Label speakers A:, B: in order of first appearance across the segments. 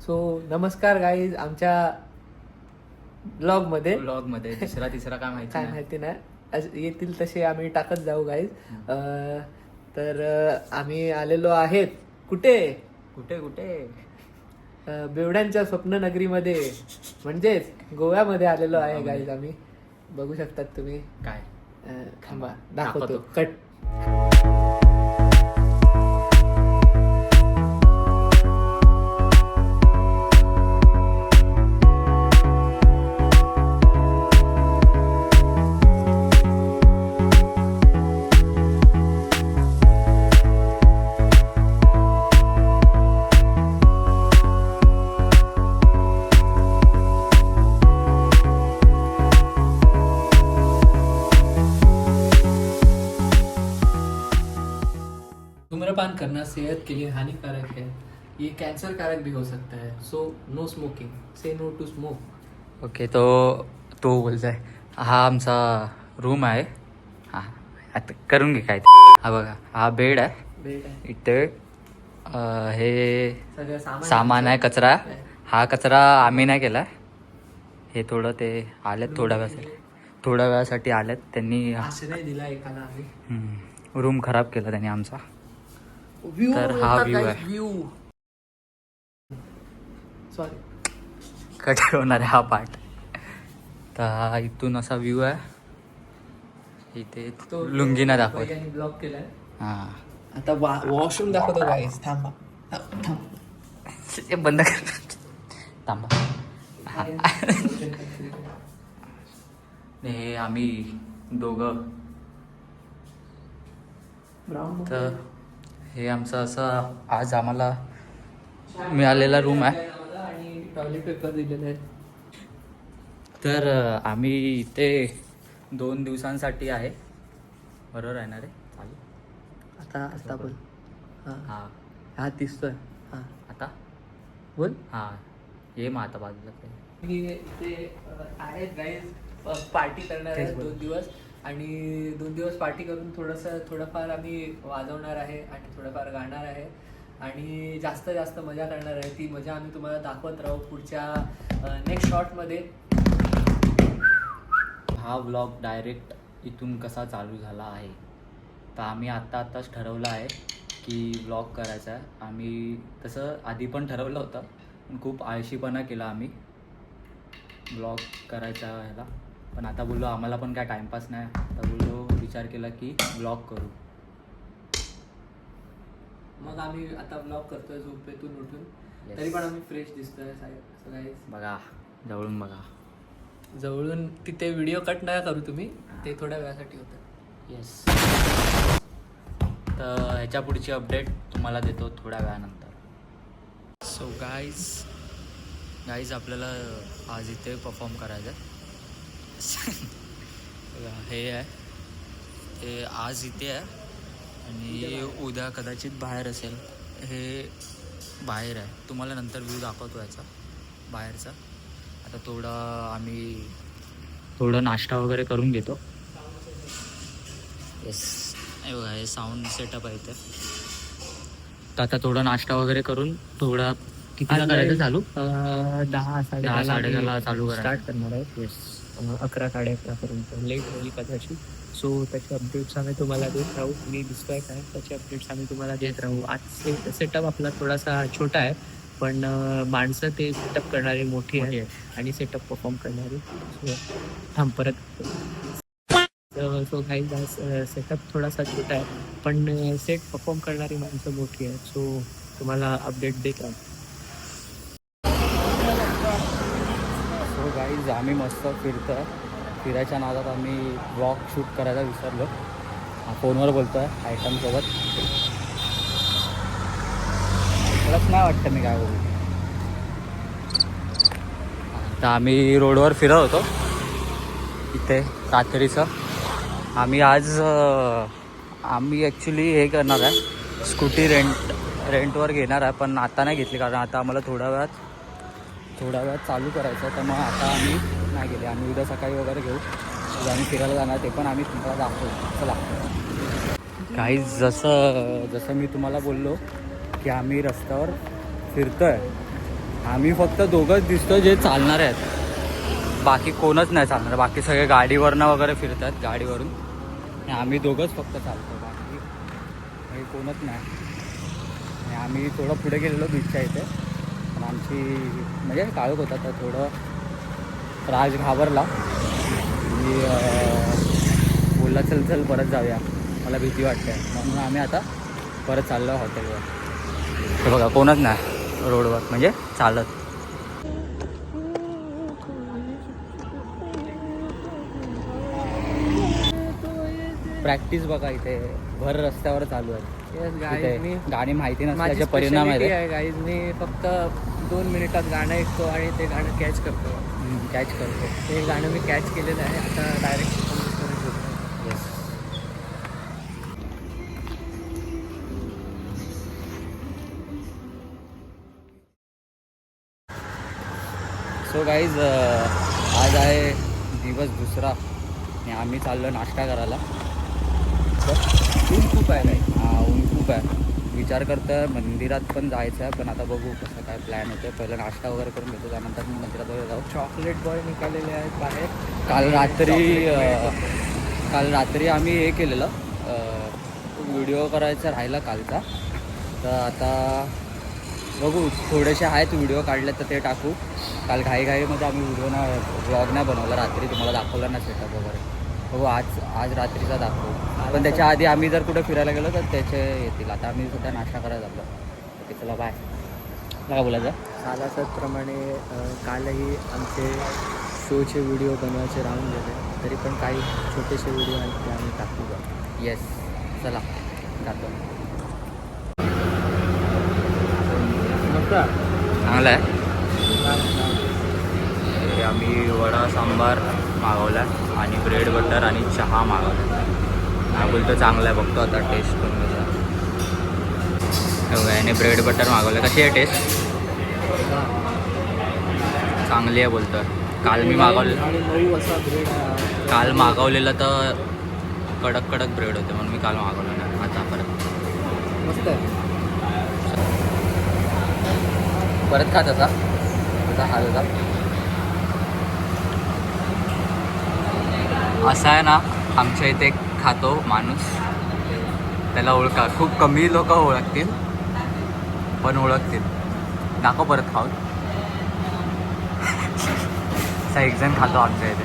A: So नमस्कार guys, आमच्या ब्लॉगमध्ये
B: दुसरा तिसरा काय
A: माहिती नाही, येतील तसे आम्ही टाकत जाऊ गाईज. तर आम्ही आलेलो आहेत कुठे
B: कुठे
A: बेवड्यांच्या स्वप्ननगरीमध्ये, म्हणजेच गोव्यामध्ये आलेलो आहे गाईज. आम्ही बघू शकतात तुम्ही.
B: काय
A: थांबा दाखवतो. कट. धूम्रपान करना सेहत के लिए हानिकारक है, ये कैंसर कारक भी हो सकता है. So no smoking, say no to smoke.
B: Okay. तो बोलतोय हा आमचा रूम आहे. हा आता करून घे काय. हा बघा, हा बेड आहे. इथे हे
A: सगळं
B: सामान आहे. कचरा, हा कचरा आम्ही नाही केला. हे थोडं ते आलेत थोड्या वेळासाठी आलेत त्यांनी.
A: आश्रय दिला एकाला आम्ही.
B: रूम खराब केला त्यांनी आमचा.
A: व्ह्यू
B: तर हा व्ह्यू आहे.
A: व्ह्यू सॉरी
B: कट होणार आहे हा पार्ट. तर इथून असा व्ह्यू आहे. इथे लुंगीना दाखवत.
A: ब्लॉक केलाय.
B: हा
A: आता वॉशरूम दाखवतो गाईस. थांबा
B: ते बंद कर. थांबा. हे आम्ही दोघं. तर हे आमचं असं आज आम्हाला मिळालेला रूम आहे.
A: आणि टॉयलेट पेपर दिलेले आहे.
B: तर आम्ही इथे 2 दिवसांसाठी आहे. बरोबर आहे ना रे? चालेल.
A: आता बोल.
B: हा
A: हा दिसतोय. हा
B: आता
A: बोल.
B: हा ये मग आता बाजूला काय.
A: मी ते आहेत गाईज, पार्टी करणार आहे 2 दिवस. आणि 2 दिवस पार्टी करून थोडंफार आम्ही वाजवणार आहे आणि थोडंफार गाणार आहे आणि जास्त मजा करणार आहे. ती मजा आम्ही तुम्हाला दाखवत राहू पुढच्या नेक्स्ट शॉर्टमध्ये.
B: हा व्लॉग डायरेक्ट इथून कसा चालू झाला आहे, तर आम्ही आत्ताच ठरवलं आहे की व्लॉग करायचा आहे. आम्ही तसं आधी पण ठरवलं होतं, पण खूप आळशीपणा केला आम्ही व्लॉग करायचा ह्याला. पण आता बोललो आम्हाला पण काय टाईमपास नाही, आता बोललो विचार केला की व्लॉग करू.
A: मग आम्ही आता व्लॉग करतोय झोपेतून उठून. तरी पण आम्ही फ्रेश दिसतोय सगळे.
B: बघा जवळून बघा.
A: जवळून तिथे व्हिडिओ कट नाही करू तुम्ही, ते थोड्या वेळासाठी होतं.
B: येस. तर ह्याच्या पुढची अपडेट तुम्हाला देतो थोड्या वेळानंतर. सो गाईज आपल्याला आज इथे परफॉर्म करायचं आहे. हे आहे ते आज इथे आहे आणि उद्या कदाचित बाहेर असेल. हे बाहेर आहे, तुम्हाला नंतर व्ह्यू दाखवतो याचा बाहेरचा. आता आम्ही थोडं नाश्ता वगैरे करून घेतो. येस. बघा हे साऊंड सेटअप आहे इथे. तर आता थोडं नाश्ता वगैरे करून थोडा कितीला करायचं चालू?
A: 10-10:30
B: चालू करायचं.
A: स्टार्ट करणार आहे. येस. 11-11:30 पर्यंत लेट होईल कदाचित. सो त्याचे अपडेट्स आम्ही तुम्हाला देत राहू. मी दिसतोय काय त्याचे अपडेट्स आम्ही तुम्हाला देत राहू. आज सेटअप आपला थोडासा छोटा आहे, पण माणसं ते सेटअप करणारी मोठी आहे आणि सेटअप परफॉर्म करणारी. सो परत सो काही सेटअप थोडासा छोटा आहे, पण सेट परफॉर्म करणारी माणसं मोठी आहेत. सो तुम्हाला अपडेट देत राहू.
B: सो गाईज आम्ही मस्त फिरतोय. फिरायच्या नादात आम्ही ब्लॉग शूट करायला विसरलो. फोनवर बोलतोय आयटमसोबत. खरंच नाही वाटतं मी काय बोलू. तर आम्ही रोडवर फिरत होतो इथे कातरीचं. आम्ही ॲक्च्युली हे करणार आहे, स्कूटी रेंटवर घेणार आहे, पण आता नाही घेतली कारण आता आम्हाला थोड्या वेळात चालू करायचं. तर मग आता आम्ही नाही गेले. आम्ही उद्या सकाळी वगैरे घेऊ. आम्ही फिरायला जाणार, ते पण आम्ही तुम्हाला दाखवू. चला. काही जसं मी तुम्हाला बोललो की आम्ही रस्त्यावर फिरतोय आम्ही फक्त दोघंच दिसतो जे चालणार आहेत, बाकी कोणच नाही चालणार. बाकी सगळे गाडीवरनं वगैरे फिरतात गाडीवरून, आणि आम्ही दोघंच फक्त चालतो, बाकी कोणच नाही. आणि आम्ही थोडं पुढे गेलेलो बीचच्या इथे, पण आमची म्हणजे काळोख होता तर थोडं राज घाबरला. मी बोलला चल चल परत जाऊया, मला भीती वाटते, म्हणून आम्ही आता परत चाललो हॉटेलवर. हे बघा कोणच नाही रोडवर, म्हणजे चालत. प्रॅक्टिस बघा इथे भर रस्त्यावर चालू आहे. इथे गाणी माहिती नसल्याचे परिणाम आहे.
A: गाईज मी फक्त 2 मिनिटात गाणं ऐकतो आणि ते गाणं कॅच करतो. ते गाणं मी कॅच केलेलं आहे. आता डायरेक्ट
B: येस. सो गाईज आज आहे दिवस दुसरा आणि आम्ही चाललो नाश्ता करायला.
A: ऊन खूप आहे नाही.
B: ऊन खूप आहे. विचार करतोय मंदिरात पण जायचं आहे, पण आता बघू कसं काय प्लॅन होतं. पहिलं नाश्ता वगैरे करून घेतो, त्यानंतर मंदिरात वगैरे जाऊ.
A: चॉकलेट बॉय निघालेले आहेत बाहेर.
B: काल रात्री आम्ही हे केलेलं, व्हिडिओ करायचा राहिला कालचा, तर आता बघू थोडेसे आहेत व्हिडिओ काढले तर ते टाकू. काल घाईमध्ये आम्ही व्लॉग नाही बनवला, रात्री तुम्हाला दाखवला ना सेटअप वगैरे. बघू आज रात्रीचा दाखवू, पण त्याच्या आधी आम्ही जर कुठे फिरायला गेलो तर त्याचे येतील. आता आम्ही सध्या नाश्ता करायला जातो. ओके चला बाय. काय बोलायचं
A: सालासतप्रमाणे कालही आमचे शोचे व्हिडिओ बनवायचे राहून गेले, तरी पण काही छोटेसे व्हिडिओ आहेत ते आम्ही टाकू.
B: येस चला जातो. चांगलं आहे. आम्ही वडा सांबार मागवला आणि ब्रेड बटर आणि चहा मागवला. हा बोलतो चांगलं आहे, बघतो आता टेस्ट करून बघा. याने ब्रेड बटर मागवलं. कशी आहे टेस्ट? चांगली आहे बोलतो. काल मी काल मागवलेलं तर कडक ब्रेड होते, म्हणून मी काल मागवलं नाही. आता
A: मस्त आहे.
B: परत खात असा हा होता. असा आहे ना, आमच्या इथे खातो माणूस, त्याला ओळखा. खूप कमी लोक ओळखतील, पण ओळखतील. दाखव परत खाऊन. असा एक जण खातो आमच्या इथे.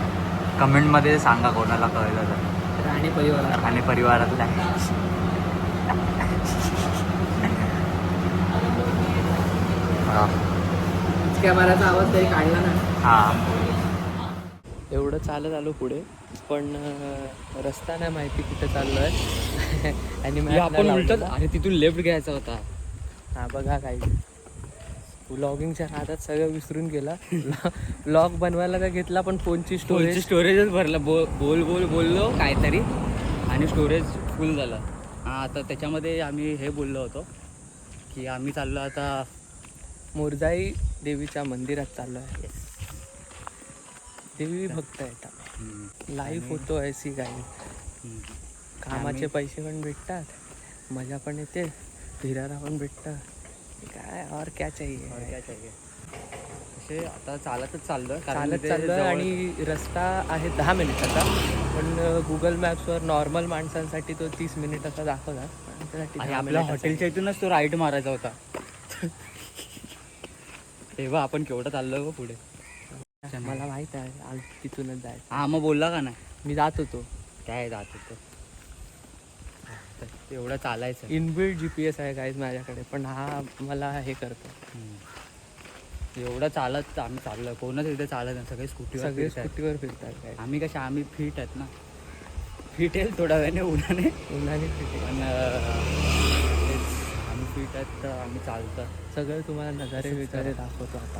B: कमेंटमध्ये सांगा कोणाला कळलं तर. राणे परिवारातला.
A: कॅमेराचा आवाज तरी काढला ना.
B: हां
A: एवढं चालत आलो पुढे, पण रस्ता नाही माहिती कुठे चाललो आहे. आणि
B: आपण उलटत आणि तिथून लेफ्ट घ्यायचा होता.
A: हा बघा काही व्लॉगिंगच्या नादात सगळं विसरून गेला. व्लॉग बनवायला का घेतला, पण फोनची
B: स्टोरेजच भरलं. बोललो काहीतरी आणि स्टोरेज फुल झालं. हां आता त्याच्यामध्ये आम्ही हे बोललो होतो की आम्ही चाललो आता
A: मोरजाई देवीच्या मंदिरात चाललो आहे. देवी भक्त आहेत. लाईव्ह होतो ऐसी काही. कामाचे पैसे पण भेटतात, मजा पण येते, फिरायला पण भेटतं. काय और क्या चाहिए.
B: असे आता चालतच चाललोय
A: आणि रस्ता आहे 10 मिनिटाचा, पण गुगल मॅप्सवर नॉर्मल माणसांसाठी तो 30 मिनिटाचा दाखवतात.
B: आणि आपल्या हॉटेलच्या इथूनच तो राईट मारायचा होता. तेव्हा आपण केवढं चाललो पुढे.
A: मला माहित आहे तिथूनच जायचं.
B: हां मग बोलला का नाही?
A: मी जात होतो.
B: काय जात होतो एवढं चालायचं.
A: इनबिल्ड GPS आहे गाईज माझ्याकडे, पण हा मला हे करतो.
B: एवढं चालत आम्ही चाललो. कोणच इथे चालत नाही, सगळे
A: स्कूटीवर फिरतात काय.
B: आम्ही कशा आम्ही फिट आहेत ना. फिट आहे थोड्या वेळाने उन्हाने
A: फिट.
B: पण आम्ही फिट आहेत तर आम्ही चालतं.
A: सगळं तुम्हाला नजारे दाखवतो आता.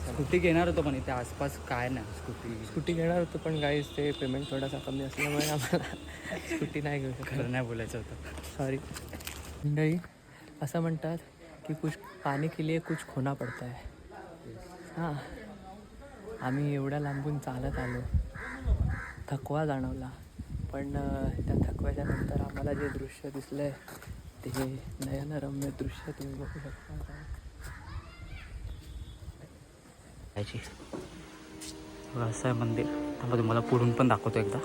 B: स्कूटी घेणार होतो, पण इथे आसपास काय नाही.
A: स्कूटी घेणार होतो, पण गाईज ते पेमेंट थोडासा कमी असल्यामुळे आम्हाला स्कूटी नाही घेऊ शकत.
B: खरं नाही बोलायचं होतं,
A: सॉरी. मंडळी असं म्हणतात की कुछ पाने के लिए कुछ खोना पडता है. हां, आम्ही एवढ्या लांबून चालत आलो, थकवा जाणवला, पण त्या थकव्याच्या नंतर आम्हाला जे दृश्य दिसलं ते नयनरम्य दृश्य तुम्ही बघू शकता.
B: याची असं आहे मंदिर. थांबा तुम्हाला पुढून पण दाखवतो एकदा.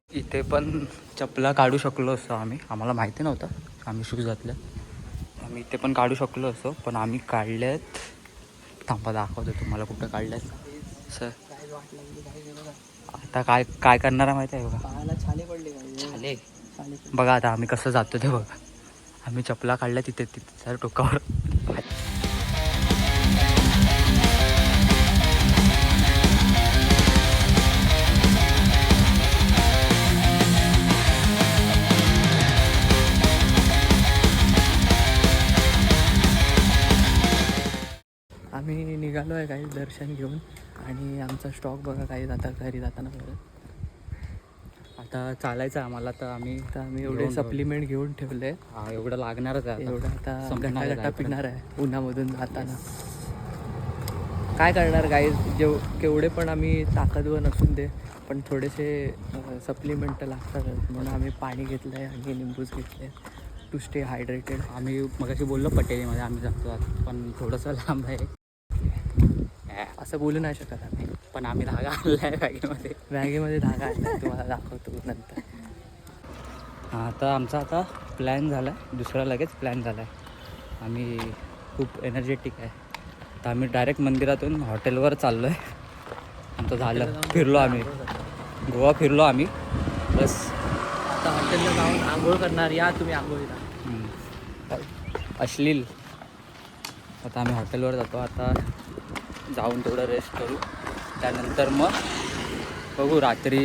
B: इथे पण चपला काढू शकलो असतो आम्ही. आम्हाला माहिती नव्हतं आम्ही शूज घातले. आम्ही इथे पण काढू शकलो असतो पण आम्ही काढलेत. थांबा दाखवतो तुम्हाला कुठं काढलेत सर. आता काय काय करणार माहिती आहे बघा. छाले बघा आता आम्ही कसं जातो ते बघा. आम्ही चपला काढल्या तिथे तिथे सर टोकावर.
A: आम्ही निघालो आहे काही दर्शन घेऊन आणि आमचा स्टॉक बघा काही जाता घरी जाताना परत.
B: आता चालायचं आम्हाला तर आम्ही
A: एवढे
B: घेऊन
A: सप्लिमेंट घेऊन ठेवले.
B: हा एवढं लागणारच आहे.
A: एवढं आता
B: संपणार आहे
A: गटा
B: आता.
A: पिणार आहे उन्हामधून जाताना. काय करणार गाईज, केवढे पण आम्ही ताकदवर नसून दे पण थोडेसे सप्लिमेंट लागतातच. म्हणून आम्ही पाणी घेतलं आहे आणि लिंबूच घेतले टू स्टे हायड्रेटेड.
B: आम्ही मगाशी बोललो पटेलीमध्ये आम्ही जातो आता, पण थोडंसं लांब आहे.
A: असं बोलू नाही शकत आम्ही.
B: पण आम्ही धागा आणला आहे बॅगेमध्ये.
A: बॅगेमध्ये धागा आहे तुम्हाला दाखवतो नंतर.
B: आता आमचा आता प्लॅन झाला आहे, दुसरा लगेच प्लॅन झाला आहे. आम्ही खूप एनर्जेटिक आहे. आता आम्ही डायरेक्ट मंदिरातून हॉटेलवर चाललो आहे. आमचं झालं, फिरलो आम्ही, गोवा फिरलो आम्ही बस.
A: आता हॉटेलला जाऊन आंघोळ करणार. या तुम्ही आंघोळीला.
B: अश्लील. आता आम्ही हॉटेलवर जातो. आता जाऊन थोडं रेस्ट करू. त्यानंतर मग बघू रात्री.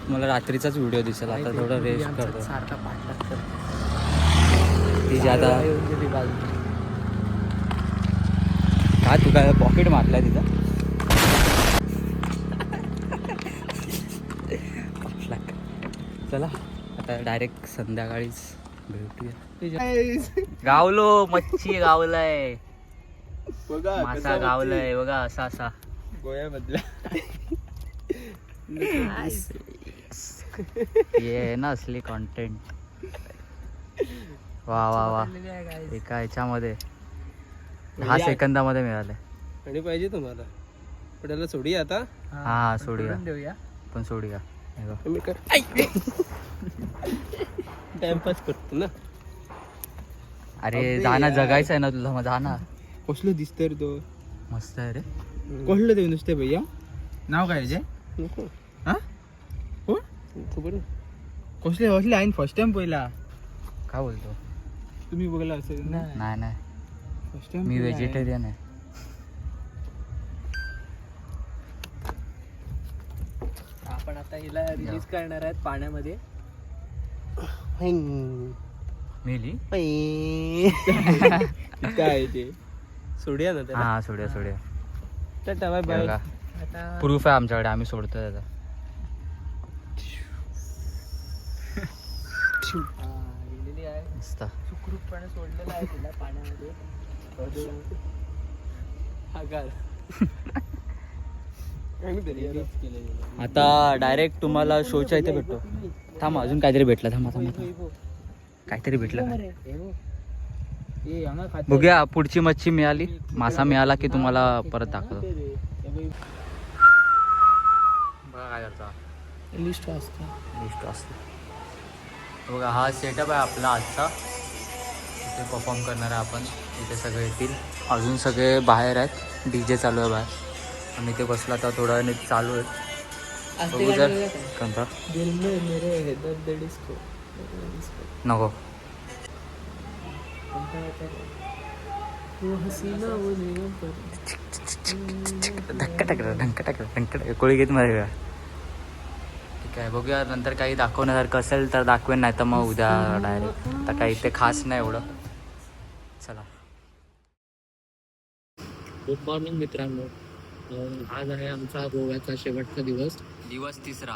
B: मला रात्रीचाच व्हिडिओ दिसेल. आता थोडं रेस्ट करतो.
A: सारखा पाठला
B: तिची आता काय तू काय पॉकेट मारलाय तिथं. चला आता डायरेक्ट संध्याकाळीच भेटूया. गावलो मच्छी गावलाय, मासा गावलाय बघा असा असा
C: गोव्यामधला.
B: ये ना असली कॉन्टेंट. वा वा वा. एका ह्याच्यामध्ये 10 सेकंदामध्ये मिळाले.
C: आणि पाहिजे तुम्हाला पटायला सोडी आता.
B: हा सोडूया
A: देऊया.
B: पण सोडूया.
C: टाइमपास करतो ना.
B: अरे जा ना, जगायचं आहे ना तुला, मग जा ना.
C: कसलं दिसतंय रे तो.
B: मस्त आहे रे.
C: कसलं ते नुसते भैया. नाव काय जे नको हा कोण खबर कसले कसले आहे. फर्स्ट टाइम पहिला
B: काय बोलतो
C: तुम्ही बघला असेल ना.
B: नाही नाही
C: फर्स्ट टाइम
B: मी व्हेजिटेरियन आहे.
A: आपण आता हिला रिलीज करणार आहेत पाण्यामध्ये.
B: मिली
C: काय ते सोडूया ना त्याला.
B: हा सोडूया सोडूया.
C: Tata bye bye.
A: आता
B: प्रूफ आहे आमच्याकडे, आम्ही सोडतोय आता.
A: गेलेली आहे.
B: मस्त.
A: सुखरूपपणे सोडलेलं आहे तिला पाण्यामध्ये.
B: आता डायरेक्ट तुम्हाला शोच्या इथे भेटतो. थांब अजून काहीतरी भेटलं. थांबा थांबा काहीतरी भेटलं. बघूया पुढची मच्छी मिळाली, मासा मिळाला की तुम्हाला परत दाखवतो. बघा काय करता.
A: लिस्ट असतं.
B: लिस्ट असते बघा. हा सेटअप आहे आपला आजचा. इथे परफॉर्म करणार आहे आपण. इथे सगळे येतील. अजून सगळे बाहेर आहेत. DJ चालू आहे बाहेर. आणि इथे बसला तर थोडा वेळ चालू आहे. बघू जर कोणता नको. धक्का टाकला कोळी घेत मध्ये का. ठीक आहे बघूया नंतर काही दाखवण्यासारखं असेल तर दाखवेन, नाही तर मग उद्या डायरेक्ट. आता काही इथे खास नाही एवढं. चला.
A: गुड मॉर्निंग मित्रांनो. आज आहे आमचा गोव्याचा शेवटचा दिवस.
B: दिवस तिसरा.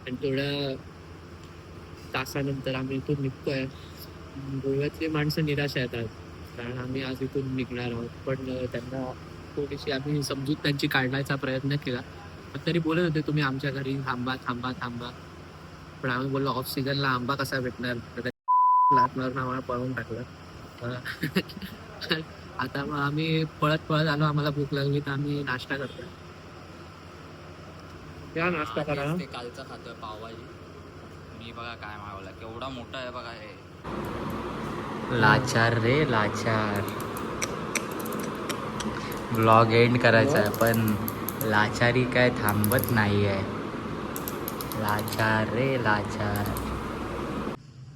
A: आणि थोड्या तासानंतर आम्ही इथून निघतोय. गोव्यातली माणसं निराश येतात कारण आम्ही आज इथून निघणार आहोत. पण त्यांना थोडीशी आम्ही समजूत त्यांची काढण्याचा प्रयत्न केला. पण तरी बोलत होते तुम्ही आमच्या घरी थांबा. पण आम्ही बोललो ऑफ सीझनला आंबा कसा भेटणार, लात मारून आम्हाला पळवून टाकलं. आता मग आम्ही पळत आलो. आम्हाला भूक लागली तर आम्ही नाश्ता करतोय. या नाश्ता करा.
B: ते कालचा खातोय पावभाजी. मी बघा काय मागवला, केवढा मोठा आहे बघा हे. लाचार रे लाचार. ब्लॉग एंड करायचा आहे पण लाचारी काय थांबत नाही आहे. लाचार रे लाचार.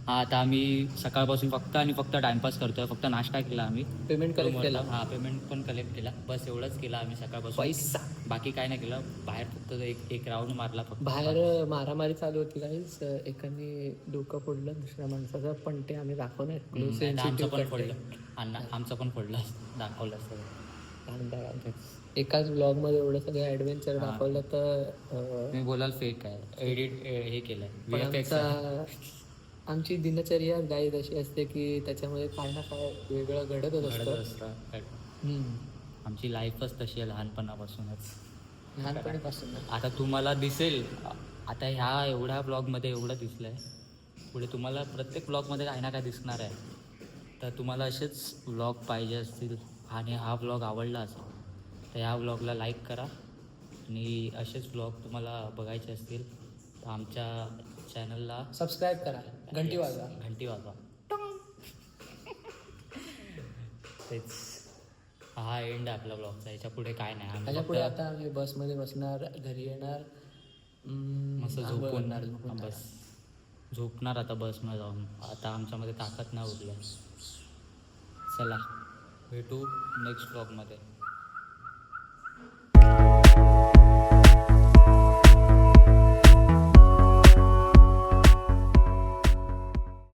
B: हा आता आम्ही सकाळपासून फक्त टाइमपास करतोय. फक्त नाश्ता केला आम्ही,
A: पेमेंट कलेक्ट केला.
B: हा पेमेंट पण कलेक्ट केला. बस एवढंच केलं आम्ही सकाळपासून.
A: पैसा
B: बाकी काय नाही केलं. बाहेर फक्त एक राऊंड मारला फक्त.
A: बाहेर मारामारी चालू होती काहीच. एकाने डोकं फोडलं दुसऱ्या माणसाचं, पण ते आम्ही दाखवणार.
B: नाही, आमचं पण फोडलं. आमचं पण फोडलं दाखवलं सगळं.
A: एकाच ब्लॉग मध्ये एवढं सगळं ऍडव्हेंचर दाखवलं तर
B: मी बोलाल फेक आहे. एडिट हे केलंय.
A: पण
B: VFX आहे.
A: आमची दिनचर्या गाईड अशी असते की त्याच्यामध्ये काय ना काय वेगळं घडतच
B: घडत
A: असतं.
B: असतं. आमची लाईफच तशी आहे लहानपणापासूनच.
A: लहानपणीपासून
B: आता तुम्हाला दिसेल, आता ह्या एवढ्या ब्लॉगमध्ये एवढं दिसलंय, पुढे तुम्हाला प्रत्येक ब्लॉगमध्ये काही ना काय दिसणार आहे. तर तुम्हाला असेच ब्लॉग पाहिजे असतील आणि हा ब्लॉग आवडला असेल तर ह्या ब्लॉगला लाईक करा. आणि असेच ब्लॉग तुम्हाला बघायचे असतील तर आमच्या चॅनलला
A: सबस्क्राईब करा, घंटी वाजवा.
B: तेच हा एंड आहे आपला ब्लॉगचा. याच्या पुढे काय नाही. आम्ही
A: त्याच्या पुढे
B: फक्त
A: आता आम्ही बसमध्ये बसणार, घरी येणार,
B: मस्त
A: आंघोळ
B: झोपून
A: करणार,
B: बस झोपणार आता बसमध्ये जाऊन. आता आमच्यामध्ये ताकद नाही उरली. चला भेटू नेक्स्ट ब्लॉगमध्ये.